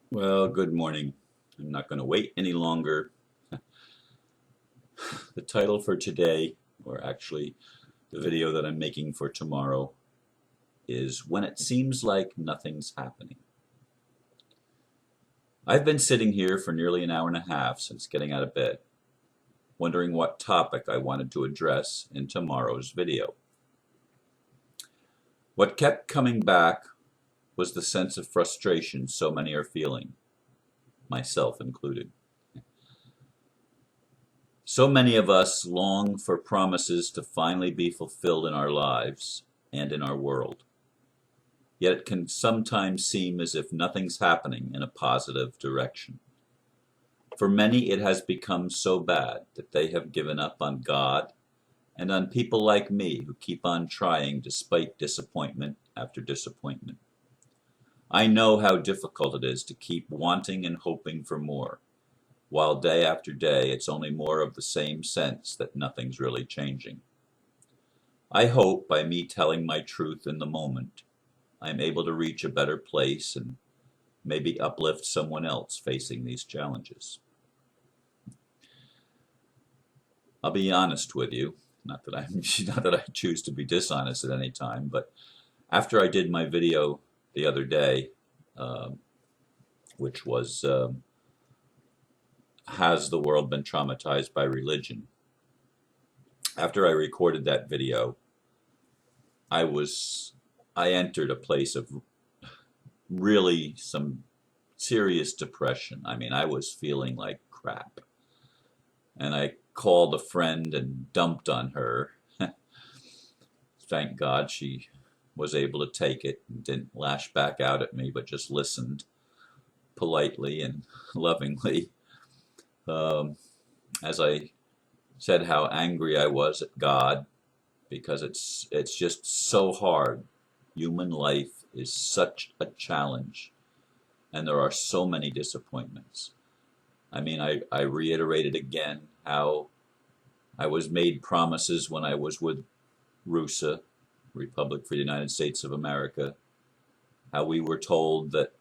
Well, good morning. I'm not going to wait any longer. The title for today, or actually the video that I'm making for tomorrow, is When It Seems Like Nothing's Happening. I've been sitting here for nearly an hour and a half since getting out of bed, wondering what topic I wanted to address in tomorrow's video. What kept coming back was the sense of frustration so many are feeling, myself included. So many of us long for promises to finally be fulfilled in our lives and in our world. Yet it can sometimes seem as if nothing's happening in a positive direction. For many, it has become so bad that they have given up on God and on people like me who keep on trying despite disappointment after disappointment. I know how difficult it is to keep wanting and hoping for more, while day after day it's only more of the same sense that nothing's really changing. I hope by me telling my truth in the moment, I'm able to reach a better place and maybe uplift someone else facing these challenges. I'll be honest with you, not that not that I choose to be dishonest at any time, but after I did my video the other day, which was Has the World Been Traumatized by Religion? After I recorded that video, I entered a place of really some serious depression. I mean, I was feeling like crap. And I called a friend and dumped on her. Thank God she was able to take it and didn't lash back out at me, but just listened politely and lovingly. As I said how angry I was at God because it's just so hard. Human life is such a challenge, and there are so many disappointments. I mean, I reiterated again how I was made promises when I was with RUSA, Republic for the United States of America, how we were told that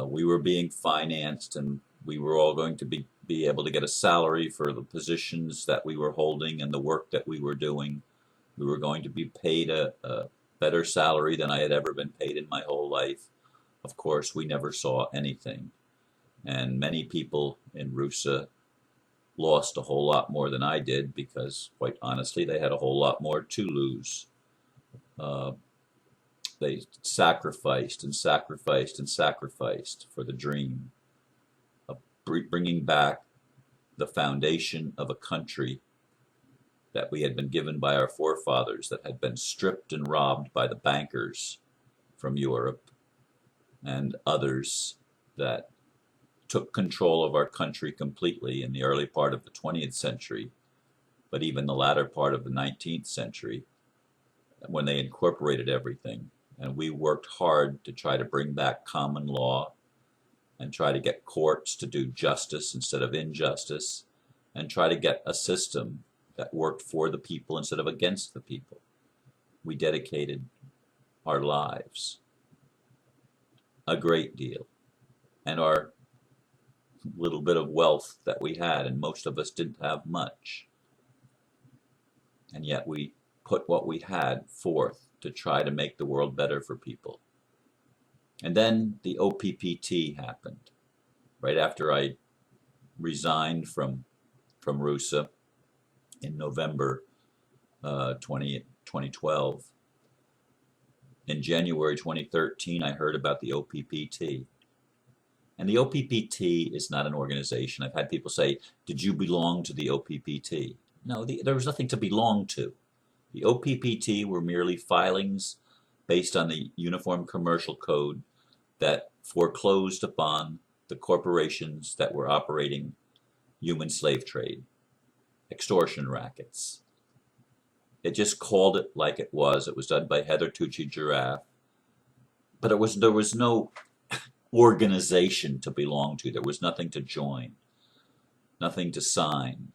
we were being financed and we were all going to be able to get a salary for the positions that we were holding and the work that we were doing. We were going to be paid a better salary than I had ever been paid in my whole life. Of course, we never saw anything. And many people in RUSA lost a whole lot more than I did because, quite honestly, they had a whole lot more to lose. Uh, they sacrificed and sacrificed and sacrificed for the dream of bringing back the foundation of a country that we had been given by our forefathers that had been stripped and robbed by the bankers from Europe and others that took control of our country completely in the early part of the 20th century, but even the latter part of the 19th century when they incorporated everything. And we worked hard to try to bring back common law and try to get courts to do justice instead of injustice and try to get a system that worked for the people instead of against the people. We dedicated our lives a great deal, and our little bit of wealth that we had, and most of us didn't have much, and yet we put what we had forth to try to make the world better for people. And then the OPPT happened right after I resigned from RUSA in November 2012. In January 2013, I heard about the OPPT. And the OPPT is not an organization. I've had people say, did you belong to the OPPT? No, there was nothing to belong to. The OPPT were merely filings based on the Uniform Commercial Code that foreclosed upon the corporations that were operating human slave trade, extortion rackets. It just called it like it was. It was done by Heather Tucci Giraffe. But there was no organization to belong to. There was nothing to join, nothing to sign,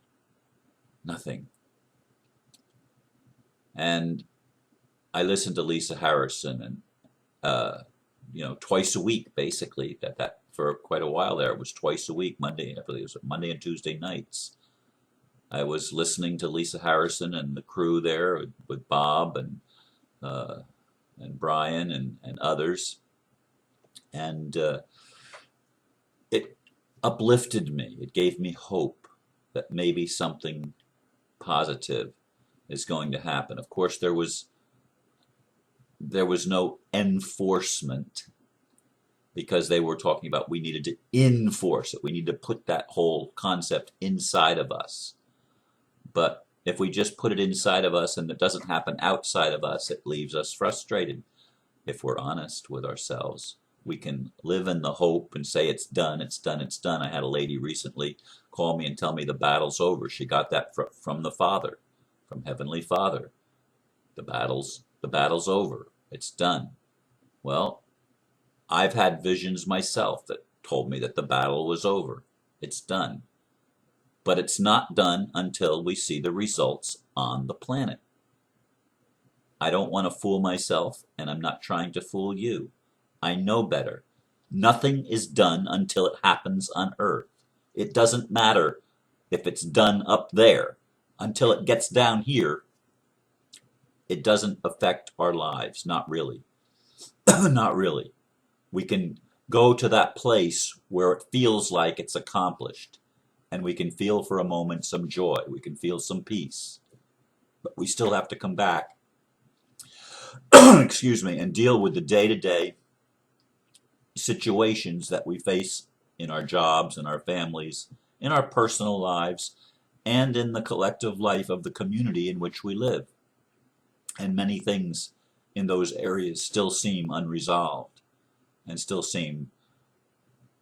nothing. And I listened to Lisa Harrison and twice a week, basically. That for quite a while there, it was twice a week. Monday, I believe it was Monday and Tuesday nights. I was listening to Lisa Harrison and the crew there with Bob uh, and Brian and others, and it uplifted me. It gave me hope that maybe something positive is going to happen. Of course, there was no enforcement, because they were talking about we needed to enforce it. We need to put that whole concept inside of us. But if we just put it inside of us and it doesn't happen outside of us, it leaves us frustrated. If we're honest with ourselves, we can live in the hope and say it's done, it's done, it's done. I had a lady recently call me and tell me the battle's over. She got that from the Father, from Heavenly Father. The battle's over. It's done. Well, I've had visions myself that told me that the battle was over. It's done. But it's not done until we see the results on the planet. I don't want to fool myself, and I'm not trying to fool you. I know better. Nothing is done until it happens on Earth. It doesn't matter if it's done up there. Until it gets down here, it doesn't affect our lives. Not really. Not really. We can go to that place where it feels like it's accomplished, and we can feel for a moment some joy. We can feel some peace. But we still have to come back, excuse me, and deal with the day-to-day situations that we face in our jobs, in our families, in our personal lives, and in the collective life of the community in which we live. And many things in those areas still seem unresolved and still seem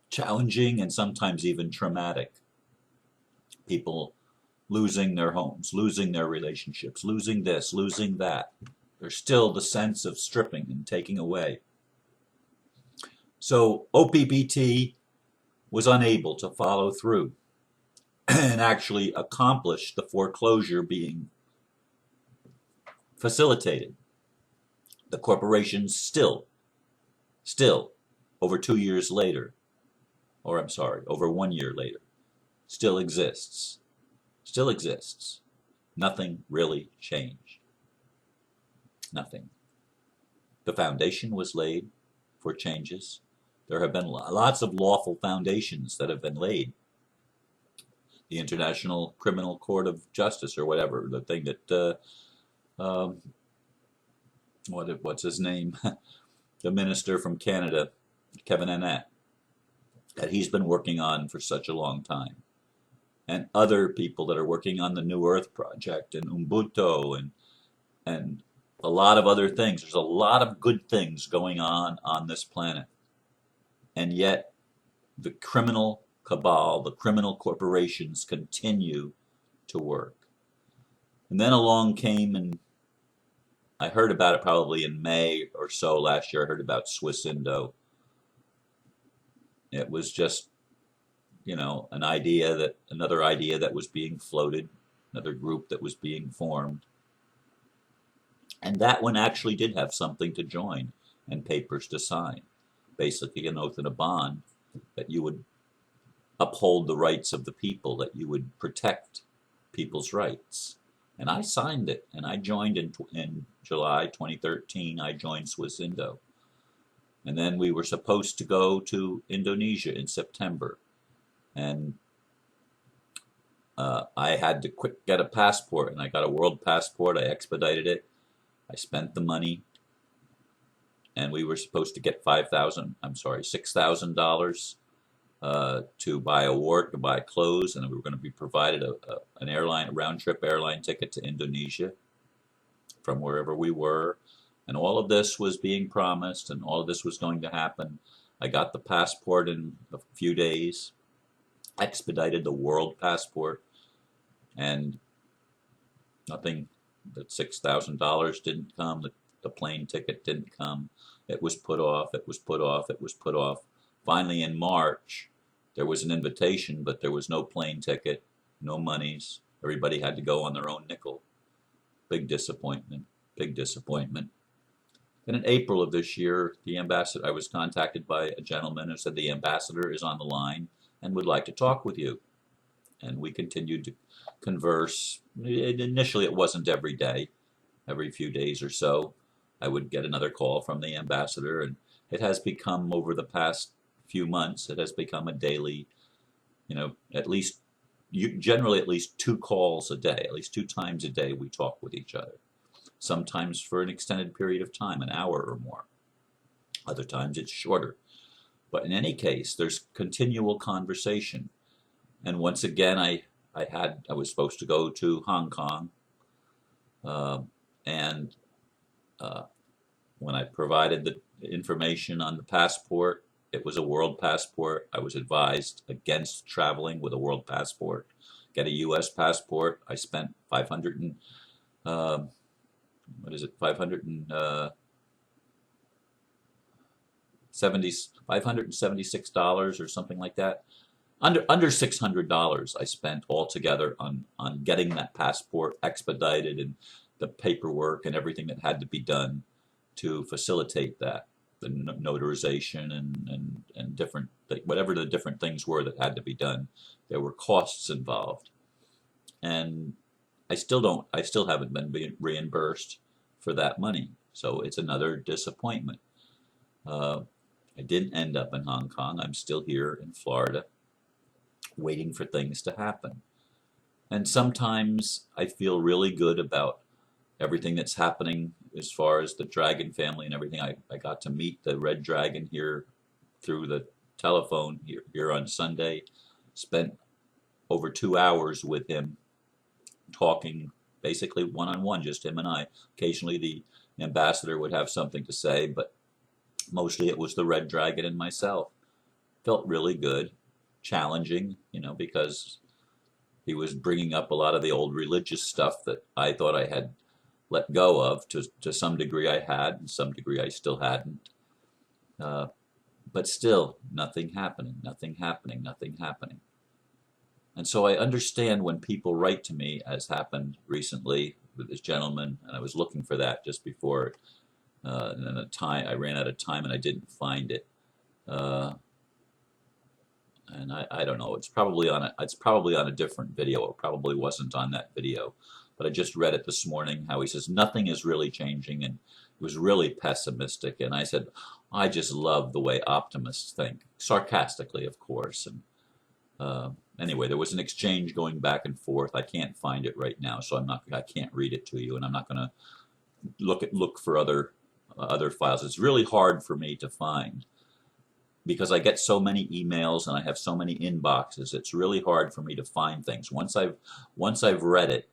challenging and sometimes even traumatic. People losing their homes, losing their relationships, losing this, losing that. There's still the sense of stripping and taking away. So OPBT was unable to follow through and actually accomplish the foreclosure being facilitated. The corporation still, over 2 years later, or I'm sorry, over 1 year later, still exists. Still exists. Nothing really changed. Nothing. The foundation was laid for changes. There have been lots of lawful foundations that have been laid. The International Criminal Court of Justice, or whatever, the thing that, what's his name? The minister from Canada, Kevin Annett, that he's been working on for such a long time. And other people that are working on the New Earth Project and Ubuntu and a lot of other things. There's a lot of good things going on this planet. And yet the criminal cabal, the criminal corporations continue to work. And then along came, and I heard about it probably in May or so last year, I heard about Swiss Indo. It was just, another idea that was being floated, another group that was being formed. And that one actually did have something to join and papers to sign. Basically an oath and a bond that you would uphold the rights of the people, that you would protect people's rights. And I signed it, and I joined in July 2013, I joined Swiss Indo. And then we were supposed to go to Indonesia in September. And I had to quick get a passport, and I got a world passport. I expedited it. I spent the money, and we were supposed to get $6,000 to buy a wart, to buy clothes, and we were going to be provided a round-trip airline ticket to Indonesia from wherever we were. And all of this was being promised, and all of this was going to happen. I got the passport in a few days, expedited the world passport, and nothing. The $6,000 didn't come. The plane ticket didn't come. It was put off. It was put off. It was put off. Finally, in March, there was an invitation, but there was no plane ticket, no monies. Everybody had to go on their own nickel. Big disappointment. Big disappointment. And in April of this year, I was contacted by a gentleman who said the ambassador is on the line and would like to talk with you. And we continued to converse. Initially, it wasn't every day. Every few days or so, I would get another call from the ambassador, and it has become, over the past few months, it has become a daily, at least, generally at least 2 calls a day, at least 2 times a day we talk with each other. Sometimes for an extended period of time, an hour or more. Other times it's shorter. But in any case, there's continual conversation. And once again, I was supposed to go to Hong Kong, and when I provided the information on the passport, it was a world passport. I was advised against traveling with a world passport. Get a U.S. passport. I spent 576 or something like that. Under $600 I spent altogether on getting that passport expedited, and the paperwork and everything that had to be done to facilitate that, the notarization and different, whatever the different things were that had to be done. There were costs involved, and I still haven't been reimbursed for that money. So it's another disappointment. I didn't end up in Hong Kong. I'm still here in Florida, waiting for things to happen. And sometimes I feel really good about everything that's happening as far as the dragon family and everything. I got to meet the red dragon here through the telephone here on Sunday. Spent over 2 hours with him, talking basically one-on-one, just him and I. Occasionally the ambassador would have something to say, but mostly it was the red dragon and myself. Felt really good. Challenging, because he was bringing up a lot of the old religious stuff that I thought I had let go of. To some degree I had, and some degree I still hadn't. But still, nothing happening. And so I understand when people write to me, as happened recently with this gentleman, and I was looking for that just before, and then I ran out of time and I didn't find it. And I don't know. It's probably on a different video. It probably wasn't on that video, but I just read it this morning. How he says nothing is really changing, and it was really pessimistic. And I said, I just love the way optimists think, sarcastically, of course. And anyway, there was an exchange going back and forth. I can't find it right now, so I can't read it to you, and I'm not going to look for other files. It's really hard for me to find, because I get so many emails and I have so many inboxes. It's really hard for me to find things. Once I've read it,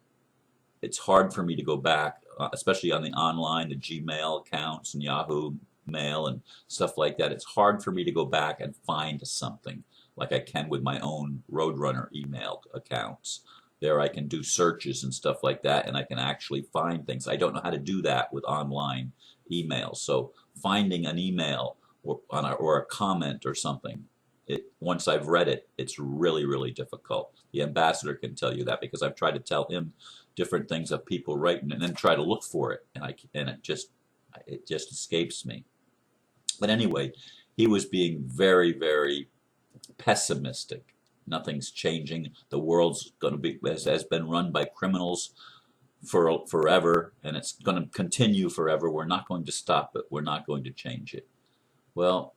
it's hard for me to go back, especially on the online, the Gmail accounts and Yahoo Mail and stuff like that. It's hard for me to go back and find something like I can with my own Roadrunner email accounts. There I can do searches and stuff like that, and I can actually find things. I don't know how to do that with online emails. So finding an email or a comment or something, once I've read it, it's really, really difficult. The ambassador can tell you that, because I've tried to tell him different things of people writing and then try to look for it, and it just escapes me. But anyway, he was being very, very pessimistic. Nothing's changing. The world's going to be has been run by criminals for forever, and it's going to continue forever. We're not going to stop it. We're not going to change it. Well,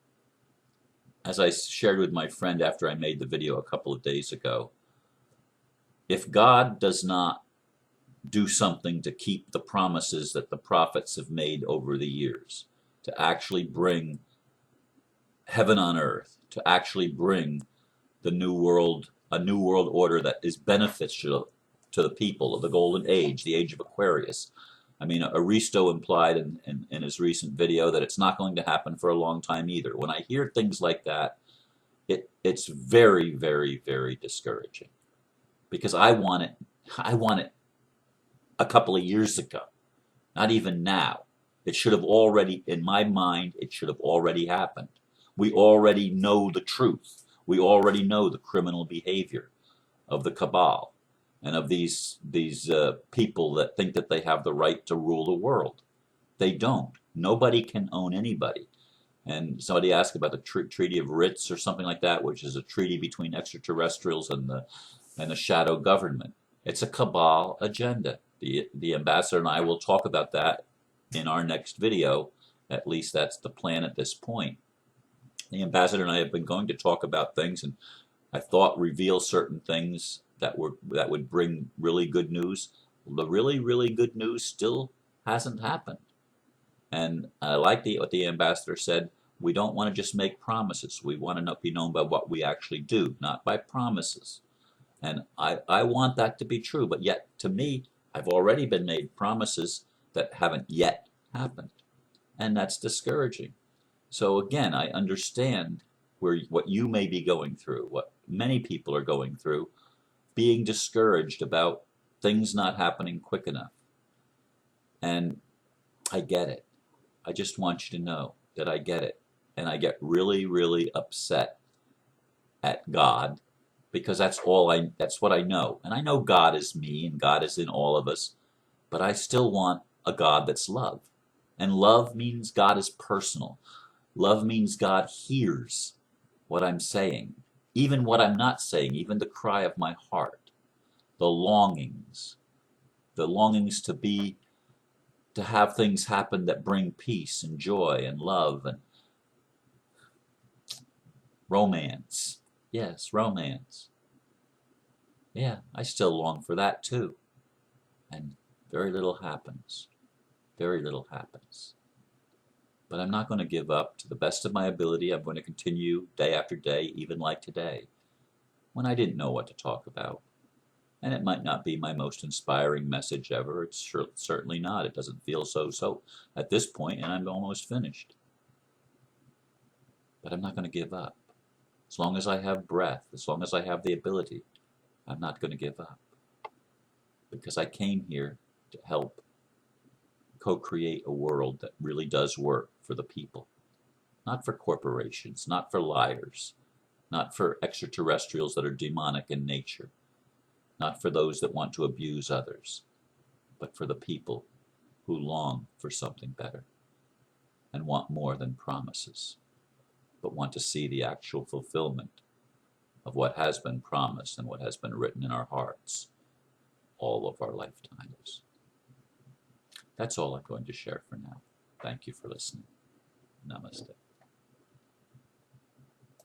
as I shared with my friend after I made the video a couple of days ago, if God does not do something to keep the promises that the prophets have made over the years, to actually bring heaven on earth, to actually bring the new world, a new world order that is beneficial to the people of the golden age, the age of Aquarius. I mean, Aristo implied in his recent video that it's not going to happen for a long time either. When I hear things like that, it's very, very, very discouraging, because I want it a couple of years ago, not even now. It should have already, in my mind, it should have already happened. We already know the truth. We already know the criminal behavior of the cabal and of these people that think that they have the right to rule the world. They don't. Nobody can own anybody. And somebody asked about the Treaty of Ritz or something like that, which is a treaty between extraterrestrials and the shadow government. It's a cabal agenda. The ambassador and I will talk about that in our next video. At least that's the plan at this point. The ambassador and I have been going to talk about things, and I thought reveal certain things that would bring really good news. The really good news still hasn't happened. And I like what the ambassador said. We don't want to just make promises. We want to be known by what we actually do, not by promises. And I want that to be true. But yet, to me, I've already been made promises that haven't yet happened. And that's discouraging. So again, I understand what you may be going through, what many people are going through, being discouraged about things not happening quick enough. And I get it. I just want you to know that I get it. And I get really upset at God, because that's what I know. And I know God is me and God is in all of us, but I still want a God that's love. And love means God is personal. Love means God hears what I'm saying, even what I'm not saying, even the cry of my heart, the longings to have things happen that bring peace and joy and love and romance. Yes, romance. Yeah, I still long for that too. And very little happens. Very little happens. But I'm not going to give up. To the best of my ability, I'm going to continue day after day, even like today, when I didn't know what to talk about. And it might not be my most inspiring message ever. It's certainly not. It doesn't feel so at this point, and I'm almost finished. But I'm not going to give up. As long as I have breath, as long as I have the ability, I'm not going to give up. Because I came here to help co-create a world that really does work for the people. Not for corporations, not for liars, not for extraterrestrials that are demonic in nature, not for those that want to abuse others, but for the people who long for something better and want more than promises, but want to see the actual fulfillment of what has been promised and what has been written in our hearts all of our lifetimes. That's all I'm going to share for now. Thank you for listening. Namaste.